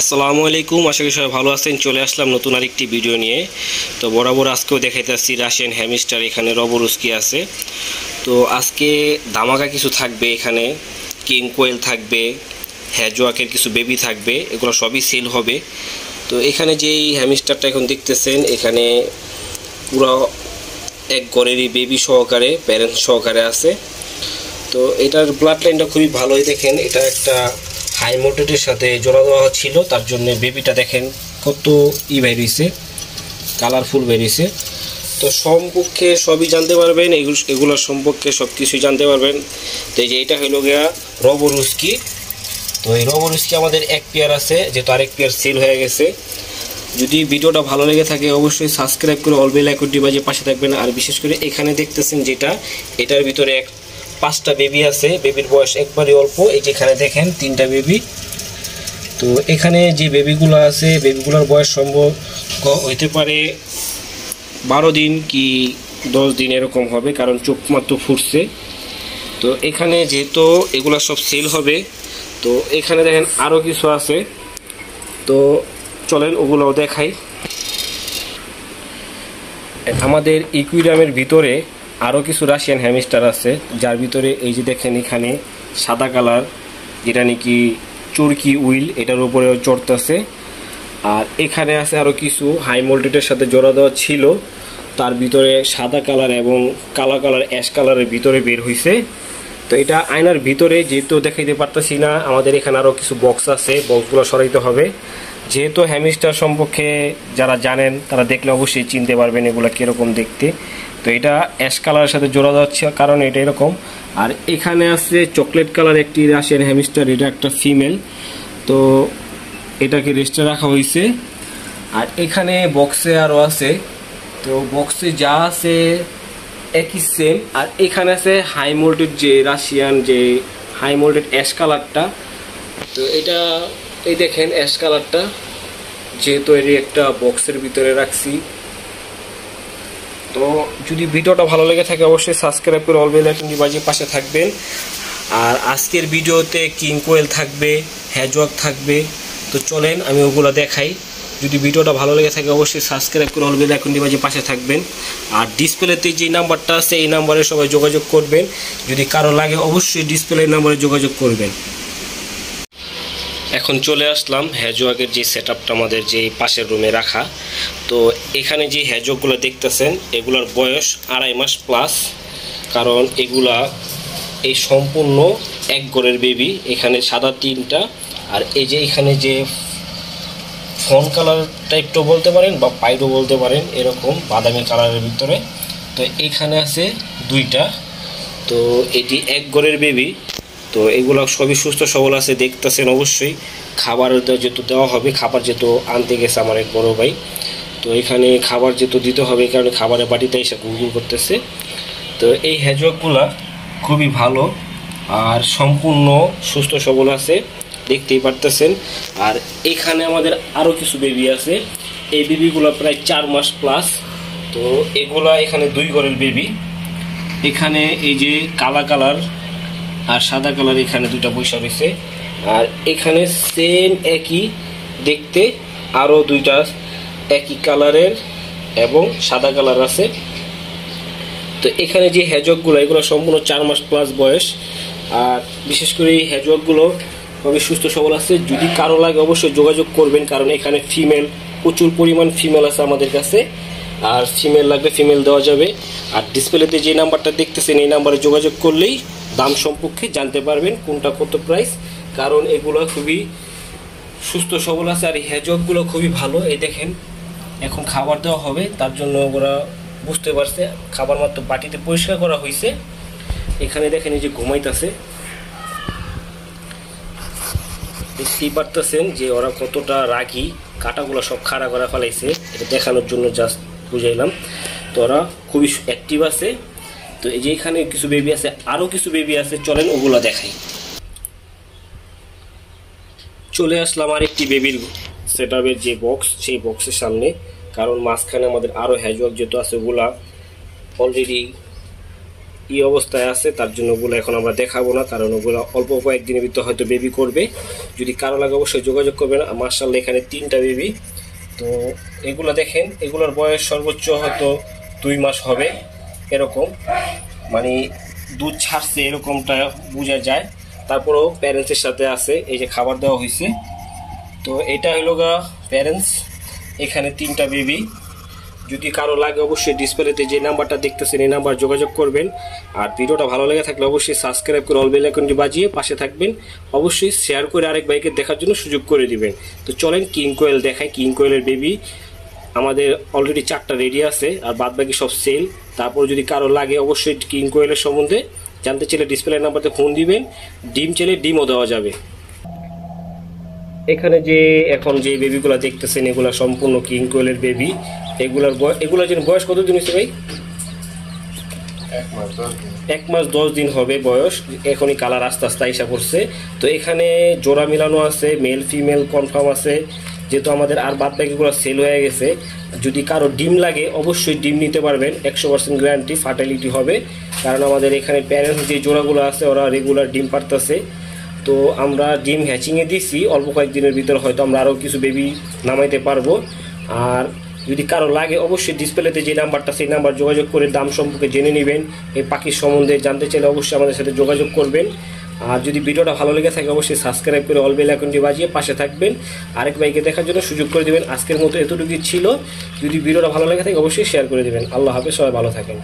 আসসালামু আলাইকুম, আশা করি সবাই ভালো আছেন। চলে আসলাম নতুন আরেকটি ভিডিও নিয়ে। তো বরাবর আজকেও দেখাইতেছি রাশিয়ান হ্যামস্টার, এখানে রবরুস্কি আছে। তো আজকে ধামাকা কিছু থাকবে, এখানে কিং কোয়েল থাকবে, হ্যাজওয়াকের কিছু বেবি থাকবে, এগুলো সবই সেল হবে। তো এখানে যেই হ্যামস্টারটা এখন দেখতেছেন, এখানে পুরো এক ঘরেরই বেবি সহকারে, প্যারেন্টস সহকারে আছে। তো এটার ব্লাড লাইনটা খুবই ভালোই, দেখেন এটা একটা হাই মোটেটের সাথে জোড়া দেওয়া ছিল, তার জন্য বেবিটা দেখেন কত বেরিয়েছে, কালারফুল বেরিয়েছে। তো সম্পর্কে সবই জানতে পারবেন, এগুলোর সম্পর্কে সব কিছুই জানতে পারবেন। তো এই যে এটা হলো গিয়া রবরুস্কি। তো এই রবরুস্কি আমাদের এক পেয়ার আছে, যেহেতু আরেক পেয়ার সেল হয়ে গেছে। যদি ভিডিওটা ভালো লেগে থাকে অবশ্যই সাবস্ক্রাইব করে অল বেল আইকনটি বাজিয়ে পাশে থাকবেন। আর বিশেষ করে এখানে দেখতেছেন যেটা, এটার ভিতরে 5টা বেবি আছে, বেবির বয়স একবারই অল্প। এই যেখানে দেখেন 3টা বেবি। তো এখানে যে বেবিগুলো আছে, বেবিগুলোর বয়স সম্ভব হইতে পারে 12 দিন কি 10 দিন এরকম হবে, কারণ চোখ মাত্র ফুটছে। তো এখানে যেহেতু এগুলো সব সেল হবে, তো এখানে দেখেন আরও কিছু আছে। তো চলেন ওগুলোও দেখাই। আমাদের ইকুইরিয়ামের ভিতরে আরও কিছু রাশিয়ান হ্যামস্টার আছে, যার ভিতরে এই যে দেখেন এখানে সাদা কালার, যেটা নাকি চুরকি উইল, এটার উপরেও চড়তেছে। আর এখানে আছে আরও কিছু হাই মোল্টেটের সাথে জোড়া দেওয়া ছিল, তার ভিতরে সাদা কালার এবং কালো কালার, অ্যাশ কালারের ভিতরে বের হয়েছে। তো এটা আয়নার ভিতরে যেহেতু দেখাইতে পারতেছি না, আমাদের এখানে আরও কিছু বক্স আছে, বক্সগুলো সরাইতে হবে। যেহেতু হ্যামস্টার সম্পর্কে যারা জানেন তারা দেখলে অবশ্যই চিনতে পারবেন এগুলো কীরকম দেখতে। তো এটা অ্যাশ কালারের সাথে জোড়া যাচ্ছে, কারণ এটা এরকম। আর এখানে আছে চকলেট কালার একটি রাশিয়ান হ্যামস্টার, এটা একটা ফিমেল। তো এটাকে রেস্টে রাখা হয়েছে। আর এখানে বক্সে আরও আছে, তো বক্সে যা আছে একই সেম। আর এখানে আছে হাই মোল্টেড, যে রাশিয়ান যে হাই মোল্টেড অ্যাশ কালারটা। তো এটা এই দেখেন অ্যাশ কালারটা, যেহেতু এর একটা বক্সের ভিতরে রাখছি। তো যদি ভিডিওটা ভালো লেগে থাকে অবশ্যই সাবস্ক্রাইব করে অল বেল আইকনটি বাজিয়ে পাশে থাকবেন। আর আজকের ভিডিওতে কিং কোয়েল থাকবে, হ্যাজওয়াক থাকবে। তো চলেন আমি ওগুলো দেখাই। যদি ভিডিওটা ভালো লেগে থাকে অবশ্যই সাবস্ক্রাইব করে অল বেল আইকনটি বাজিয়ে পাশে থাকবেন। আর ডিসপ্লেতে যে নাম্বারটা আছে এই নাম্বারে সবাই যোগাযোগ করবেন, যদি কারো লাগে অবশ্যই ডিসপ্লের নাম্বারে যোগাযোগ করবেন। এখন চলে আসলাম হ্যাজওয়াকের যে সেটআপটা আমাদের যে পাশের রুমে রাখা। তো এখানে যে হ্যাজওয়াকগুলো দেখতেছেন, এগুলোর বয়স 2.5 মাস প্লাস, কারণ এগুলা এই সম্পূর্ণ এক ঘরের বেবি। এখানে সাদা 3টা, আর এই যে এখানে যে ফোন কালার টাইপটাও বলতে পারেন বা পাইডও বলতে পারেন, এরকম বাদামি কালারের ভিতরে। তো এখানে আছে 2টা। তো এটি এক ঘরের বেবি। তো এগুলো সবই সুস্থ সবল আছে, দেখতেছেন অবশ্যই। খাবার যেহেতু দেওয়া হবে, খাবার যেহেতু আনতে গেছে আমার এক বড় ভাই, তো এখানে খাবার যেহেতু দিতে হবে, এই কারণে খাবারের বাটিতে এসে গুড়গুড় করতেছে। তো এই হ্যাজওয়াকগুলা খুবই ভালো আর সম্পূর্ণ সুস্থ সবল আছে, দেখতেই পারতেছেন। আর এখানে আমাদের আরও কিছু বেবি আছে, এই বেবিগুলো প্রায় 4 মাস প্লাস। তো এগুলা এখানে 2 ঘরের বেবি। এখানে এই যে কালা কালার আর সাদা কালার, এখানে 2টা পয়সা রয়েছে। আর এখানে সেম একই দেখতে আরও 2টা একই কালারের এবং সাদা কালার আছে। তো এখানে যে হ্যাজওয়াকগুলো, এগুলো সম্পূর্ণ 4 মাস প্লাস বয়স। আর বিশেষ করে এই হ্যাজওয়াকগুলো খুবই সুস্থ সবল আছে। যদি কারো লাগে অবশ্যই যোগাযোগ করবেন, কারণ এখানে ফিমেল প্রচুর পরিমাণ ফিমেল আছে আমাদের কাছে। আর ফিমেল লাগবে ফিমেল দেওয়া যাবে। আর ডিসপ্লেতে যে নাম্বারটা দেখতেছেন এই নাম্বারে যোগাযোগ করলেই দাম সম্পর্কে জানতে পারবেন, কোনটা কত প্রাইস। কারণ এগুলো খুবই সুস্থ সবল আছে আর এই হ্যাজওয়াকগুলো খুবই ভালো। এই দেখেন এখন খাবার দেওয়া হবে, তার জন্য ওরা বুঝতে পারছে, খাবার মাত্র বাটিতে পরিষ্কার করা হয়েছে। এখানে দেখেন এই যে ঘুমাইতেছে, দেখতেই পারতেছেন যে ওরা কতটা রাগী, কাটাগুলো সব খাড়া করা ফেলাইছে, এটা দেখানোর জন্য জাস্ট বুঝাইলাম। তো ওরা খুবই অ্যাক্টিভ আছে। তো এই যে এখানে কিছু বেবি আছে, আরও কিছু বেবি আছে, চলেন ওগুলো দেখাই। চলে আসলাম আর একটি বেবির সেটআপের যে বক্স, সেই বক্সের সামনে, কারণ মাঝখানে আমাদের আরও হ্যাজওয়াক যেহেতু আছে, ওগুলা অলরেডি এই অবস্থায় আছে, তার জন্য ওগুলো এখন আমরা দেখাবো না, কারণ ওগুলো অল্প কয়েকদিনের ভিতর হয়তো বেবি করবে। যদি কারো লাগে অবশ্যই যোগাযোগ করবেন। মাশাআল্লাহ এখানে 3টা বেবি। তো এগুলো দেখেন, এগুলোর বয়স সর্বোচ্চ হয়তো 2 মাস হবে এরকম, মানে দুধ ছাড়ছে এরকমটা বোঝা যায়। তারপরেও প্যারেন্টসের সাথে আছে, এই যে খাবার দেওয়া হয়েছে। তো এটা হলো গা প্যারেন্টস, এখানে 3টা বেবি। যদি কারো লাগে অবশ্যই ডিসপ্লেতে যে নাম্বারটা দেখতেছেন এই নাম্বার যোগাযোগ করবেন। আর ভিডিওটা ভালো লেগে থাকলে অবশ্যই সাবস্ক্রাইব করে অল বেল আইকনটি বাজিয়ে পাশে থাকবেন। অবশ্যই শেয়ার করে আরেক ভাইকে দেখার জন্য সুযোগ করে দিবেন। তো চলেন কিং কোয়েল দেখাই। কিং কোয়েলের বেবি আমাদের অলরেডি 4টা রেডি আছে, আর বাদ বাকি সব সেল। তারপর যদি কারো লাগে অবশ্যই কিং কোয়েলের সম্বন্ধে জানতে চাইলে ডিসপ্লে নাম্বারতে ফোন দিবেন। ডিম চাইলে ডিমও দেওয়া যাবে। এখানে যে এখন যে বেবিগুলো দেখতেছেন এগুলা সম্পূর্ণ কিং কোয়েলের বেবি। এগুলার জন্য বয়স কতদিন হয়েছে ভাই? 1 মাস 10 দিন হবে বয়স। এখনই কালার আস্তে আস্তে আইসা করছে। তো এখানে জোড়া মিলানো আছে, মেল ফিমেল কনফার্ম আছে, যেহেতু আমাদের আর বাদ বাকিগুলো সেল হয়ে গেছে। যদি কারো ডিম লাগে অবশ্যই ডিম নিতে পারবেন, 100% গ্যারান্টি ফার্টিলিটি হবে। কারণ আমাদের এখানে প্যারেন্টস যে জোড়াগুলো আছে ওরা রেগুলার ডিম পারতেছে। তো আমরা ডিম হ্যাচিংয়ে দিছি, অল্প কয়েকদিনের ভিতর হয়তো আমরা আরও কিছু বেবি নামাইতে পারবো। আর যদি কারো লাগে অবশ্যই ডিসপ্লেতে যে নাম্বারটা সেই নাম্বার যোগাযোগ করে দাম সম্পর্কে জেনে নেবেন। এই পাখির সম্বন্ধে জানতে চাইলে অবশ্যই আমাদের সাথে যোগাযোগ করবেন। আর যদি ভিডিওটা ভালো লেগে থাকে অবশ্যই সাবস্ক্রাইব করে অল বেল আইকনটি বাজিয়ে পাশে থাকবেন। আরেক ভাইকে দেখার জন্য সুযোগ করে দেবেন। আজকের মতো এতটুকুই ছিল। যদি ভিডিওটা ভালো লেগে থাকে অবশ্যই শেয়ার করে দেবেন। আল্লাহ হাফেজ, সবাই ভালো থাকেন।